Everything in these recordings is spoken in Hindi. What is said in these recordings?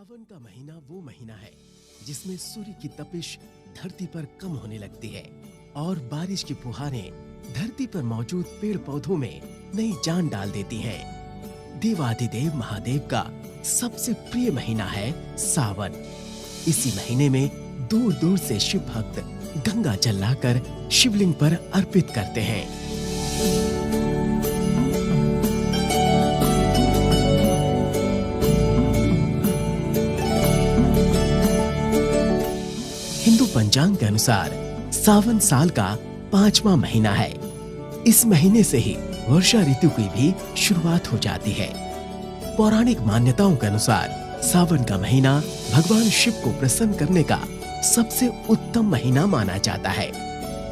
सावन का महीना वो महीना है जिसमें सूर्य की तपिश धरती पर कम होने लगती है और बारिश की फुहारें धरती पर मौजूद पेड़ पौधों में नई जान डाल देती हैं। देवाधिदेव महादेव का सबसे प्रिय महीना है सावन। इसी महीने में दूर दूर से शिव भक्त गंगा जल लाकर शिवलिंग पर अर्पित करते हैं। हिंदू पंचांग के अनुसार सावन साल का 5वां महीना है। इस महीने से ही वर्षा ऋतु की भी शुरुआत हो जाती है। पौराणिक मान्यताओं के अनुसार सावन का महीना भगवान शिव को प्रसन्न करने का सबसे उत्तम महीना माना जाता है।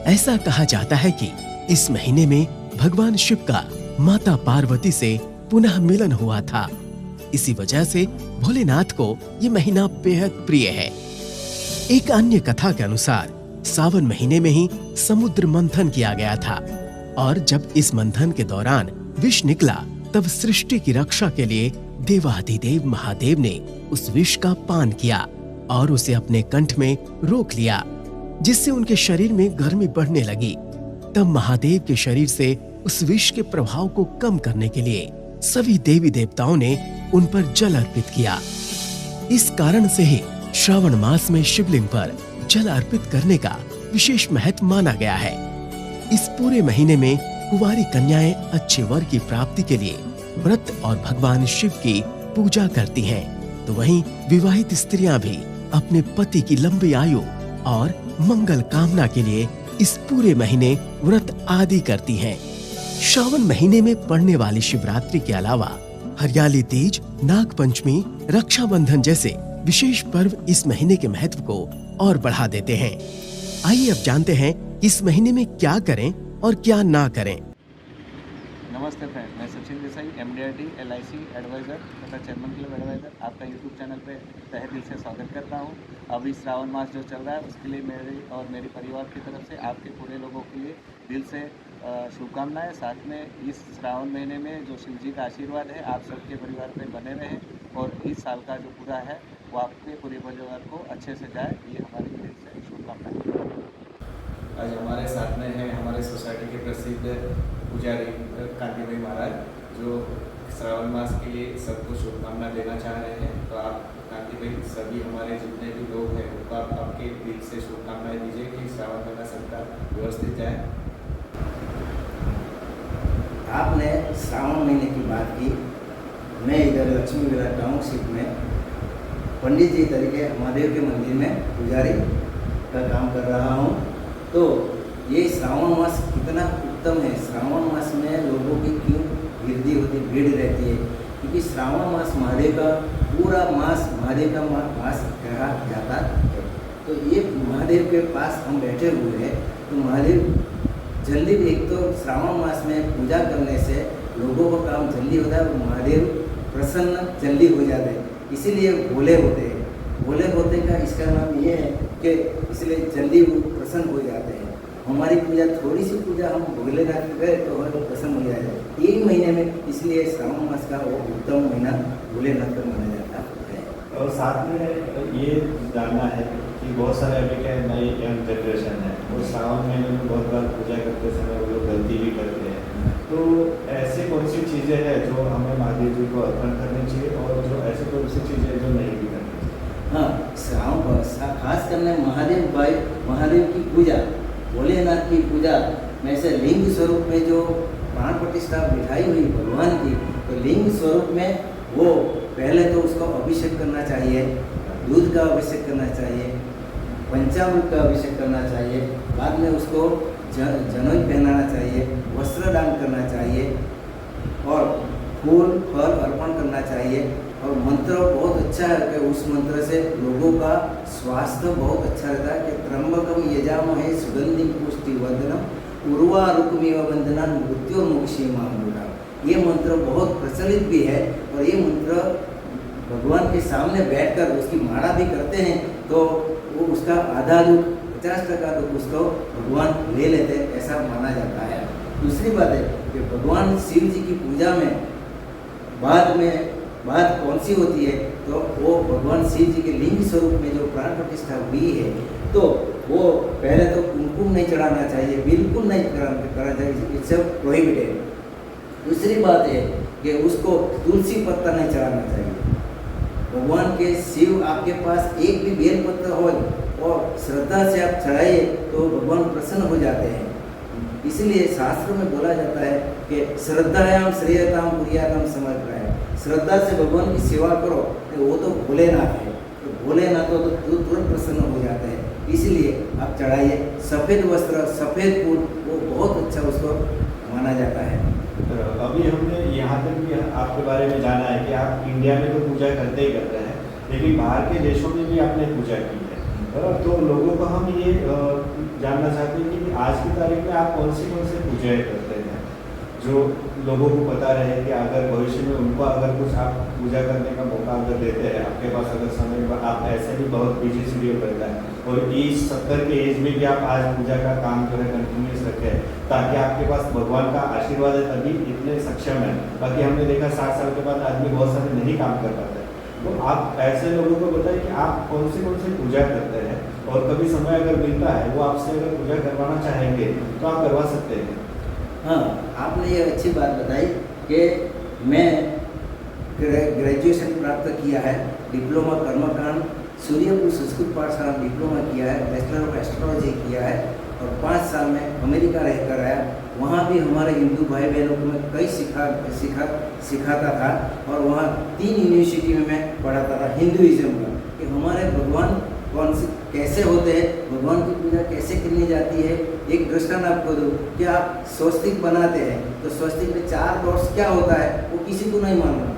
ऐसा कहा जाता है कि इस महीने में भगवान शिव का माता पार्वती से पुनः मिलन हुआ था। इसी वजह से भोलेनाथ को ये महीना बेहद प्रिय है। एक अन्य कथा के अनुसार सावन महीने में ही समुद्र मंथन किया गया था और जब इस मंथन के दौरान विष निकला तब सृष्टि की रक्षा के लिए देवाधिदेव महादेव ने उस विष का पान किया और उसे अपने कंठ में रोक लिया, जिससे उनके शरीर में गर्मी बढ़ने लगी। तब महादेव के शरीर से उस विष के प्रभाव को कम करने के लिए सभी देवी देवताओं ने उन पर जल अर्पित किया। इस कारण से ही श्रावण मास में शिवलिंग पर जल अर्पित करने का विशेष महत्व माना गया है। इस पूरे महीने में कुंवारी कन्याएं अच्छे वर की प्राप्ति के लिए व्रत और भगवान शिव की पूजा करती हैं, तो वहीं विवाहित स्त्रियां भी अपने पति की लंबी आयु और मंगल कामना के लिए इस पूरे महीने व्रत आदि करती हैं। श्रावण महीने में पड़ने वाली शिवरात्रि के अलावा हरियाली तीज, नाग पंचमी, रक्षाबंधन जैसे विशेष पर्व इस महीने के महत्व को और बढ़ा देते हैं। आइए अब जानते हैं इस महीने में क्या करें और क्या ना करें। नमस्ते फ्रेंड, मैं Sachin Desai, MD/RD LIC advisor तथा चेयरमैन क्लब एडवाइज़र आपका यूट्यूब चैनल पे तहे दिल से स्वागत करता हूँ। अभी श्रावण मास जो चल रहा है उसके लिए मेरे और मेरे परिवार की तरफ से आपके पूरे लोगों के लिए दिल से शुभकामनाएं। साथ में इस श्रावण महीने में जो शिव जी का आशीर्वाद है आप सबके परिवार पे बने रहें और इस साल का जो पूरा है वो आपके पूरे परिवार को अच्छे से जाए, ये हमारी दिल से शुभकामनाएं। आज हमारे साथ में है हमारे सोसाइटी के प्रसिद्ध पुजारी कांति भाई महाराज, जो श्रावण मास के लिए सबको शुभकामना देना चाह रहे हैं। तो आप कांति भाई सभी हमारे जितने भी लोग हैं उनको आप आपके दिल से शुभकामनाएं दीजिए कि श्रावण महीना सबका व्यवस्थित जाए। आपने श्रावण महीने की बात की। मैं इधर लक्ष्मी विला टाउनशिप में पंडित जी तरीके महादेव के मंदिर में पुजारी का काम कर रहा हूँ। तो ये श्रावण मास कितना उत्तम है। श्रावण मास में लोगों की क्यों भीड़ रहती है, क्योंकि श्रावण मास महादेव का पूरा मास महादेव का मास कहा जाता है। तो ये महादेव के पास हम बैठे हुए हैं, तो महादेव जल्दी एक तो श्रावण मास में पूजा करने से लोगों का काम जल्दी होता है, महादेव प्रसन्न जल्दी हो जाते हैं, इसीलिए भोले होते हैं। भोले होते का इसका नाम ये है कि इसलिए जल्दी वो प्रसन्न हो जाते हैं। हमारी पूजा थोड़ी सी पूजा हम भोलेनाथ करें तो हम प्रसन्न हो जाए। यही महीने में इसलिए श्रावण मास का वो उत्तम महीना भोलेनाथ का माना जाता है। और साथ में ये जानना है कि बहुत सारे अभी क्या नई यंग जनरेशन है, वो श्रावण महीने में बहुत बार पूजा करते समय वो लोग गलती भी करते हैं। तो ऐसी कौन सी चीज़ें हैं जो हमें महादेव जी को अर्पण करनी चाहिए और जो ऐसी कौन सी चीज़ें जो नहीं भी करनी चाहिए? हाँ, श्रावण खास करने महादेव की पूजा, भोलेनाथ की पूजा में से लिंग स्वरूप में जो प्राण प्रतिष्ठा बिठाई हुई भगवान की, तो लिंग स्वरूप में वो पहले तो उसको अभिषेक करना चाहिए, दूध का अभिषेक करना चाहिए, पंचामृत का अभिषेक करना चाहिए, बाद में उसको जनेऊ पहनाना चाहिए, वस्त्र दान करना चाहिए और फूल फल अर्पण करना चाहिए। और मंत्र बहुत अच्छा है कि उस मंत्र से लोगों का स्वास्थ्य बहुत अच्छा रहता है कि त्र्यंबकम यजामहे सुगंधिं पुष्टिवर्धनम उर्वारुकमिव बंधनान् मृत्योर्मुक्षीयमामृताम्। ये मंत्र बहुत प्रचलित भी है और ये मंत्र भगवान के सामने बैठकर उसकी माला भी करते हैं तो वो उसका आधा दुख 50% दुख उसको भगवान ले लेते हैं, ऐसा माना जाता है। दूसरी बात है कि भगवान शिव जी की पूजा में बात कौन सी होती है तो वो भगवान शिव जी के लिंग स्वरूप में जो प्राण प्रतिष्ठा हुई है, तो वो पहले तो कुमकुम नहीं चढ़ाना चाहिए, बिल्कुल नहीं करना चाहिए, इट्स प्रोहिबिटेड। दूसरी बात है कि उसको तुलसी पत्ता नहीं चढ़ाना चाहिए। भगवान के शिव आपके पास एक भी बेल पत्र हो और श्रद्धा से आप चढ़ाइए तो भगवान प्रसन्न हो जाते हैं। इसलिए शास्त्रों में बोला जाता है कि श्रद्धायाम श्रेयताम पुरियाताम समर्पणाय, श्रद्धा से भगवान की सेवा करो, तो वो तो भोलेनाथ है, तो भोलेनाथ तो तुरंत प्रसन्न हो जाते हैं। इसलिए आप चढ़ाइए सफ़ेद वस्त्र, सफ़ेद फूल, वो बहुत अच्छा उसको माना जाता है। तो अभी हमने यहाँ तक भी आपके बारे में जाना है कि आप इंडिया में तो पूजा करते ही करते हैं, लेकिन बाहर के देशों में भी आपने पूजा की है। तो लोगों को हम ये जानना चाहते हैं कि आज की तारीख में आप कौन सी पूजाएँ करते हैं, जो लोगों को पता रहे कि अगर भविष्य में उनको अगर कुछ आप पूजा करने का मौका अगर देते हैं, आपके पास अगर समय, आप ऐसे भी बहुत बिजी शेड्यूल करता है और इस 70 के एज में भी आप आज पूजा का काम जो है कंटिन्यूस रखें, ताकि आपके पास भगवान का आशीर्वाद है, तभी इतने सक्षम है। बाकी हमने देखा 60 साल के बाद आदमी बहुत सारे नहीं काम कर पाते। तो आप ऐसे लोगों को बताएं कि आप कौन सी पूजा करते हैं, और कभी समय अगर मिलता है वो आपसे अगर पूजा करवाना चाहेंगे तो आप करवा सकते हैं। हाँ, आपने ये अच्छी बात बताई कि मैं ग्रेजुएशन प्राप्त किया है, डिप्लोमा कर्मकांड सूर्यपुर संस्कृत पाठशाला में डिप्लोमा किया है, बैचलर ऑफ एस्ट्रोलॉजी किया है, और 5 साल में अमेरिका रहकर आया। वहाँ भी हमारे हिंदू भाई बहनों को मैं कई सिखाता था, और वहाँ 3 यूनिवर्सिटी में मैं पढ़ाता था हिंदुइज्म का, कि हमारे भगवान कौन से कैसे होते हैं, भगवान की पूजा कैसे करनी जाती है। एक दृष्टांत आपको दूँ कि आप स्वस्तिक बनाते हैं तो स्वस्तिक में 4 डॉट्स क्या होता है वो किसी को नहीं मालूम,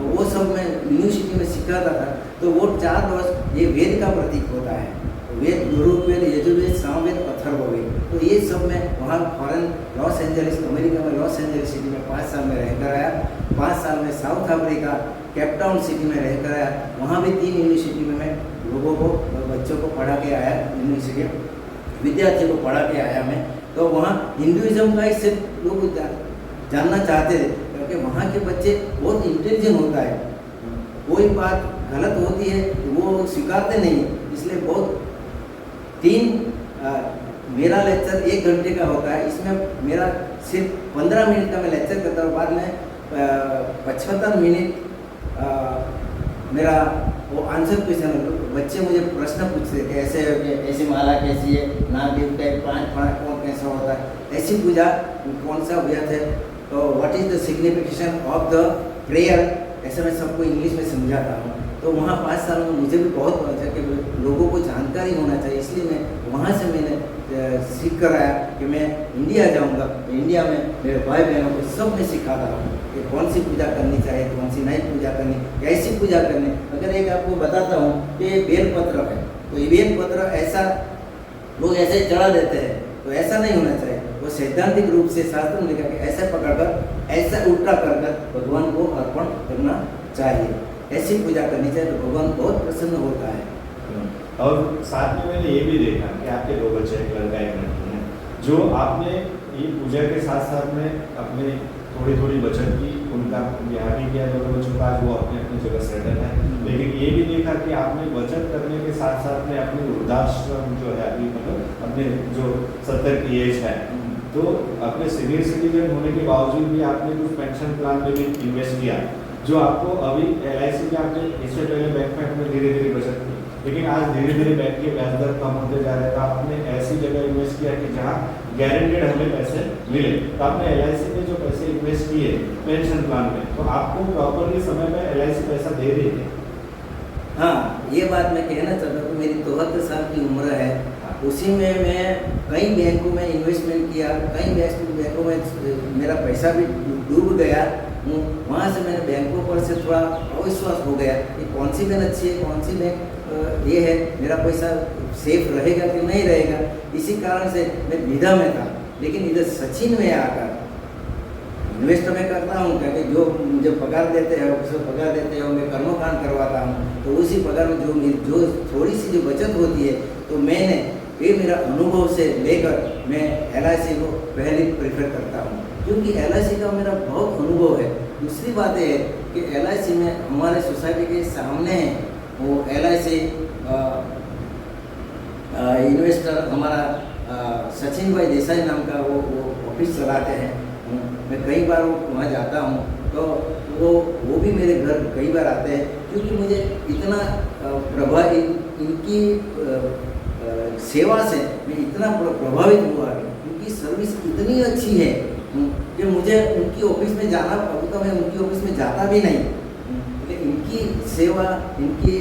वो सब मैं यूनिवर्सिटी में सिखाता था। तो वो 4 डॉट्स ये वेद का प्रतीक होता है, वेद, ऋग्वेद, यजुर्वेद, सामवेद, अथर्ववेद। तो ये सब मैं वहाँ फॉरेन लॉस एंजलिस, अमेरिका में लॉस एंजलिस सिटी में 5 साल में रहकर आया। 5 साल में south Africa Cape Town city में रहकर आया। वहाँ भी 3 यूनिवर्सिटी में मैं लोगों को, बच्चों को पढ़ा के आया, यूनिवर्सिटी विद्यार्थियों को पढ़ा के आया मैं। तो वहाँ हिंदुइज्म का ही सिर्फ लोग जानना चाहते थे, क्योंकि वहाँ के बच्चे बहुत इंटेलिजेंट होता है, कोई बात गलत होती है वो स्वीकारते नहीं, इसलिए बहुत मेरा लेक्चर 1 घंटे का होता है, इसमें मेरा सिर्फ 15 मिनट का मैं लेक्चर करता हूँ, बाद में 75 मिनट मेरा वो आंसर क्वेश्चन। बच्चे मुझे प्रश्न पूछते थे, ऐसी माला कैसी है, नाग देवता है, 5 कौन कैसा होता है, ऐसी पूजा कौन सा व्रत है, तो what is the signification of the prayer, ऐसे मैं सबको इंग्लिश में समझाता हूँ। तो वहाँ 5 साल में मुझे भी बहुत पता चला कि लोगों को जानकारी होना चाहिए, इसलिए मैं वहाँ से मैंने सीख कर आया कि मैं इंडिया जाऊँगा, इंडिया में मेरे भाई बहनों को सब मैं सिखाता हूँ कि कौन सी पूजा करनी चाहिए, कौन सी नहीं पूजा करनी, कैसी पूजा करनी। अगर एक आपको बताता हूँ कि ये बेलपत्र है, तो ये बेलपत्र ऐसा लोग ऐसे चढ़ा देते हैं, तो ऐसा नहीं होना चाहिए। वो सैद्धांतिक रूप से शास्त्र में लिखा कि ऐसे पकड़कर ऐसा उल्टा कर भगवान को अर्पण करना चाहिए, ऐसी पूजा करनी चाहिए, तो भगवान बहुत प्रसन्न होता है। और साथ में मैंने ये भी देखा कि आपके 2 बच्चे, एक लड़का एक लड़की हैं, जो आपने ये पूजा के साथ साथ में अपने थोड़ी बचत की, उनका ब्याह भी किया दोनों बच्चों का, आज वो अपनी जगह सेटल है। लेकिन ये भी देखा कि आपने बचत करने के साथ साथ में अपनी वृद्धाश्रम जो है अभी, मतलब अपने जो 70 की एज है, तो अपने सीनियर सिटीजन होने के बावजूद भी आपने कुछ पेंशन प्लान में भी इन्वेस्ट किया, जो आपको अभी LIC में आपने इससे पहले बैंक में अपने धीरे धीरे बचत की, लेकिन आज धीरे धीरे बैंक के ब्याज दर कम होते जा रहे हैं, तो आपने ऐसी जगह इन्वेस्ट किया कि जहाँ गारंटेड हमें पैसे मिले। तो आपने LIC में जो पैसे इन्वेस्ट किए पेंशन प्लान में, तो आपको प्रॉपरली समय में LIC पैसा दे रही है। हाँ, ये बात मैं कहना चाहता हूँ। मेरी 74 साल की उम्र है, उसी में मैं कई बैंकों में इन्वेस्टमेंट किया, कई बैंकों में मेरा पैसा भी डूब गया हूँ। वहाँ से मैंने बैंकों पर से थोड़ा अविश्वास हो गया कि कौन सी बैंक अच्छी है, कौन सी बैंक ये है, मेरा पैसा सेफ रहेगा कि नहीं रहेगा। इसी कारण से मैं विधा में था, लेकिन इधर सचिन में आकर इन्वेस्ट मैं करता हूँ, क्योंकि जो मुझे पगार देते हैं, उसको पगार देते हैं, मैं कर्मकांड करवाता हूँ, तो उसी पगार में जो थोड़ी सी जो बचत होती है, तो मैंने ये मेरा अनुभव से लेकर मैं LIC को पहले प्रेफर करता हूँ, क्योंकि LIC का मेरा बहुत अनुभव है। दूसरी बात ये है कि LIC में हमारे सोसाइटी के सामने है वो LIC इन्वेस्टर हमारा सचिन भाई देसाई नाम का वो ऑफिस चलाते हैं। मैं कई बार वहाँ जाता हूँ तो वो भी मेरे घर कई बार आते हैं, क्योंकि मुझे इतना प्रभाव इनकी सेवा से मैं इतना प्रभावित हुआ। उनकी सर्विस इतनी अच्छी है कि मुझे उनकी ऑफिस में जाना, अभी तो मैं उनकी ऑफिस में जाता भी नहीं, लेकिन इनकी सेवा इतनी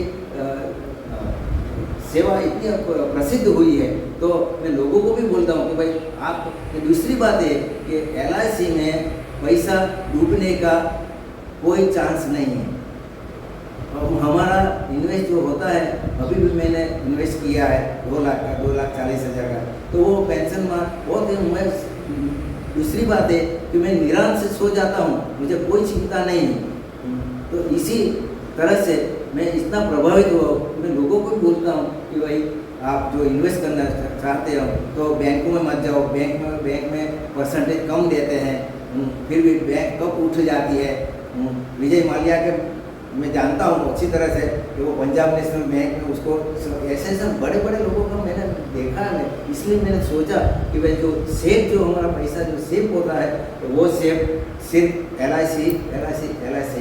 प्रसिद्ध हुई है तो मैं लोगों को भी बोलता हूँ कि भाई आप। दूसरी बात है कि LIC में पैसा डूबने का कोई चांस नहीं है। और हमारा इन्वेस्ट जो होता है, अभी भी मैंने इन्वेस्ट किया है 2 लाख का, 2,40,000 का, तो वो पेंशन में बहुत है। मैं दूसरी बात है कि मैं निराश से सो जाता हूँ, मुझे कोई चिंता नहीं है। तो इसी तरह से मैं इतना प्रभावित हुआ, मैं लोगों को बोलता हूँ कि भाई आप जो इन्वेस्ट करना चाहते हो तो बैंकों में मत जाओ, बैंक में परसेंटेज कम देते हैं, फिर भी बैंक कब उठ जाती है। विजय माल्या के मैं जानता हूँ अच्छी तरह से कि वो पंजाब नेशनल बैंक में उसको ऐसे बड़े बड़े लोगों का मैंने देखा है। इसलिए मैंने सोचा कि भाई जो सेफ जो हमारा पैसा जो सेफ होता है तो वो सेफ सिर्फ LIC ही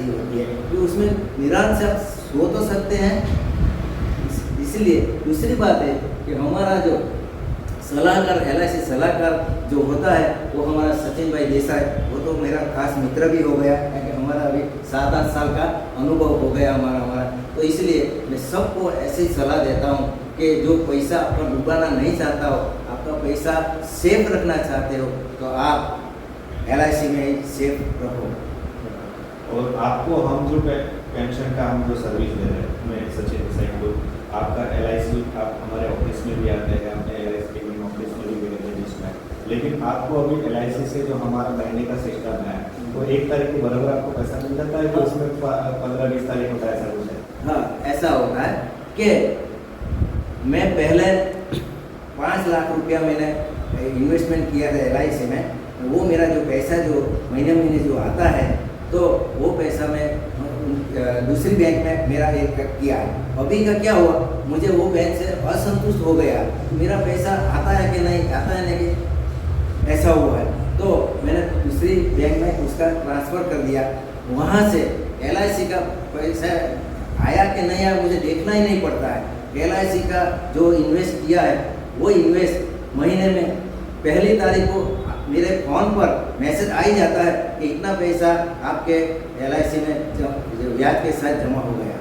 होती है, कि उसमें निराश से आप सो तो सकते हैं। इसलिए दूसरी बात है कि हमारा जो सलाहकार LIC सलाहकार जो होता है वो हमारा सचिन भाई देसाई, वो तो मेरा खास मित्र भी हो गया, क्योंकि हमारा अभी 7-8 साल का अनुभव हो गया हमारा। तो इसलिए मैं सबको ऐसे ही सलाह देता हूँ कि जो पैसा आपका डुबाना नहीं चाहता हो, आपका पैसा सेफ रखना चाहते हो तो आप LIC में ही सेफ रखो। और आपको हम जो पेंशन का हम जो सर्विस दे रहे हैं, मैं सचिन देसाई को, आपका LIC आप हमारे ऑफिस में भी आते हैं, अपने LIC के ऑफिस में भी गए थे जिसमें, लेकिन आपको अभी LIC से जो हमारा महीने का सिस्टम है तो 1 तारीख को बराबर आपको पैसा मिल जाता है, तो उसमें 15-20 तारीख होता है, ऐसा कुछ है? हाँ, ऐसा होता है कि मैं पहले 5 लाख रुपया मैंने इन्वेस्टमेंट किया था LIC में। वो मेरा जो पैसा जो महीने जो आता है तो वो पैसा मैं दूसरी बैंक में मेरा एक किया है। अभी का क्या हुआ, मुझे वो बैंक से असंतुष्ट हो गया, मेरा पैसा आता है कि नहीं आता है नहीं, ऐसा हुआ है। तो मैंने दूसरी बैंक में उसका ट्रांसफ़र कर दिया। वहाँ से LIC का पैसा आया कि नहीं आया मुझे देखना ही नहीं पड़ता है। LIC का जो इन्वेस्ट किया है वो इन्वेस्ट महीने में पहली तारीख को मेरे फ़ोन पर मैसेज आ ही जाता है कि इतना पैसा आपके LIC में ब्याज के साथ जमा हो गया।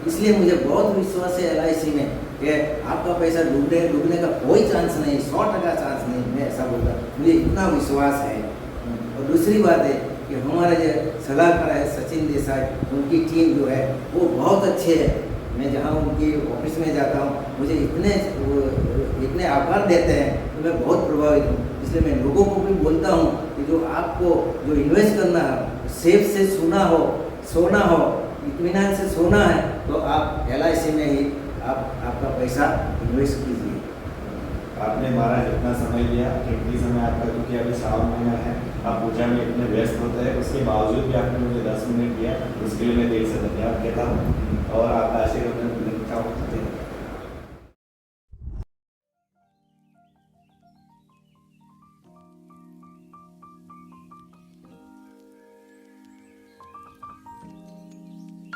इसलिए मुझे बहुत विश्वास है LIC में कि आपका पैसा डूबने का कोई चांस नहीं, 100% चांस नहीं, मैं ऐसा बोलता, मुझे इतना विश्वास है। और दूसरी बात है कि हमारे जो सलाहकार है सचिन देसाई, उनकी टीम जो है वो बहुत अच्छे है। मैं जहाँ उनकी ऑफिस में जाता हूँ मुझे इतने आभार देते हैं तो मैं बहुत प्रभावित हूँ। इसलिए मैं लोगों को भी बोलता हूँ कि जो आपको जो इन्वेस्ट करना है, सेफ से सोना हो, इत्मीनान से सोना है तो आप LIC में ही आपका पैसा इन्वेस्ट कीजिए। आपने हमारा जितना समय लिया, कीमती समय आपका, क्योंकि अभी श्रावण महीना है, आप पूजा में इतने व्यस्त होते हैं, उसके बावजूद भी आपने मुझे 10 मिनट दिया, उसके लिए मैं दिल से धन्यवाद कहता हूँ और आपका आशीर्वाद चाहूँ।